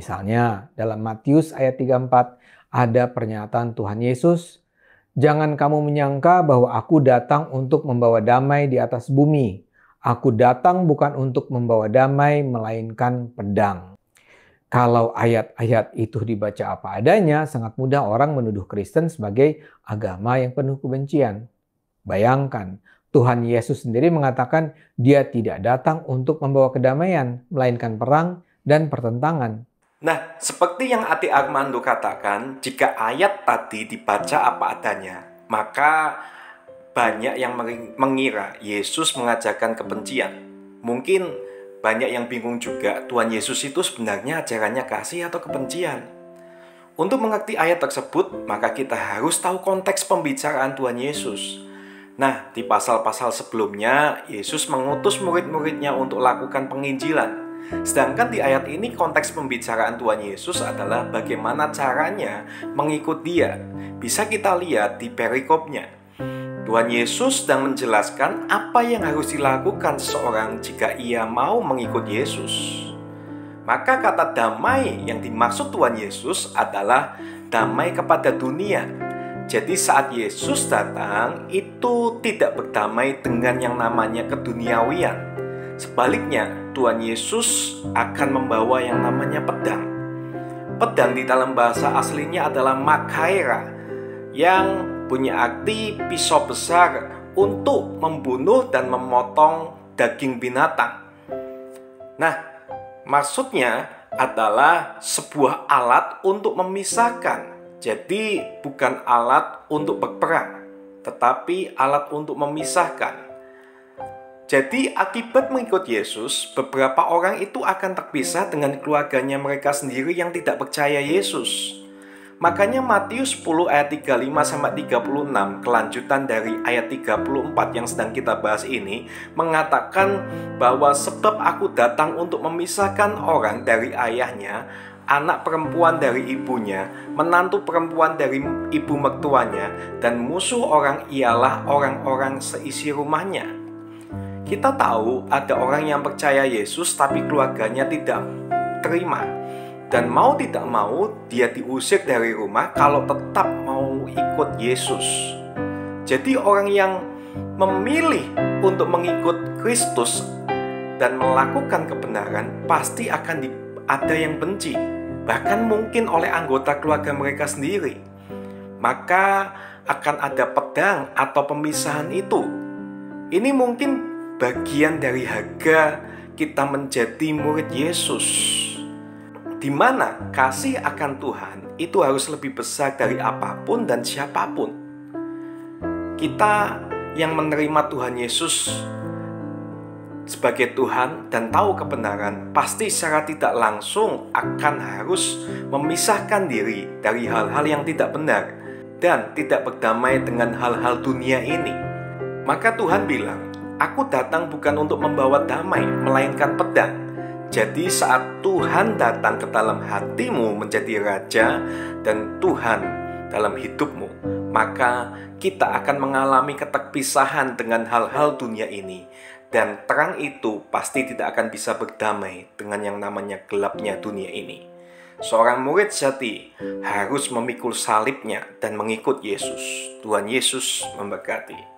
Misalnya, dalam Matius ayat 34 ada pernyataan Tuhan Yesus, "Jangan kamu menyangka bahwa aku datang untuk membawa damai di atas bumi. Aku datang bukan untuk membawa damai, melainkan pedang." Kalau ayat-ayat itu dibaca apa adanya, sangat mudah orang menuduh Kristen sebagai agama yang penuh kebencian. Bayangkan, Tuhan Yesus sendiri mengatakan dia tidak datang untuk membawa kedamaian, melainkan perang dan pertentangan. Nah, seperti yang Ati Armando katakan, jika ayat tadi dibaca apa adanya, maka banyak yang mengira Yesus mengajarkan kebencian. Mungkin banyak yang bingung juga Tuhan Yesus itu sebenarnya ajarannya kasih atau kebencian. Untuk mengerti ayat tersebut, maka kita harus tahu konteks pembicaraan Tuhan Yesus. Nah, di pasal-pasal sebelumnya, Yesus mengutus murid-muridnya untuk lakukan penginjilan. Sedangkan di ayat ini konteks pembicaraan Tuhan Yesus adalah bagaimana caranya mengikut Dia. Bisa kita lihat di perikopnya. Tuhan Yesus sedang menjelaskan apa yang harus dilakukan seseorang jika ia mau mengikut Yesus. Maka kata damai yang dimaksud Tuhan Yesus adalah damai kepada dunia. Jadi saat Yesus datang itu tidak berdamai dengan yang namanya keduniawian. Sebaliknya, Tuhan Yesus akan membawa yang namanya pedang. Pedang di dalam bahasa aslinya adalah makaira, yang punya arti pisau besar untuk membunuh dan memotong daging binatang. Nah, maksudnya adalah sebuah alat untuk memisahkan. Jadi bukan alat untuk berperang, tetapi alat untuk memisahkan. Jadi akibat mengikut Yesus, beberapa orang itu akan terpisah dengan keluarganya mereka sendiri yang tidak percaya Yesus. Makanya Matius 10 ayat 35-36, kelanjutan dari ayat 34 yang sedang kita bahas ini, mengatakan bahwa sebab aku datang untuk memisahkan orang dari ayahnya, anak perempuan dari ibunya, menantu perempuan dari ibu mertuanya, dan musuh orang ialah orang-orang seisi rumahnya. Kita tahu ada orang yang percaya Yesus tapi keluarganya tidak terima. Dan mau tidak mau dia diusir dari rumah kalau tetap mau ikut Yesus. Jadi orang yang memilih untuk mengikut Kristus dan melakukan kebenaran pasti akan ada yang benci. Bahkan mungkin oleh anggota keluarga mereka sendiri. Maka akan ada pedang atau pemisahan itu. Ini mungkin bagian dari harga kita menjadi murid Yesus, di mana kasih akan Tuhan itu harus lebih besar dari apapun dan siapapun. Kita yang menerima Tuhan Yesus sebagai Tuhan dan tahu kebenaran, pasti secara tidak langsung akan harus memisahkan diri dari hal-hal yang tidak benar dan tidak berdamai dengan hal-hal dunia ini. Maka Tuhan bilang, "Aku datang bukan untuk membawa damai, melainkan pedang." Jadi saat Tuhan datang ke dalam hatimu menjadi raja dan Tuhan dalam hidupmu, maka kita akan mengalami keterpisahan dengan hal-hal dunia ini. Dan terang itu pasti tidak akan bisa berdamai dengan yang namanya gelapnya dunia ini. Seorang murid sejati harus memikul salibnya dan mengikut Yesus. Tuhan Yesus memberkati.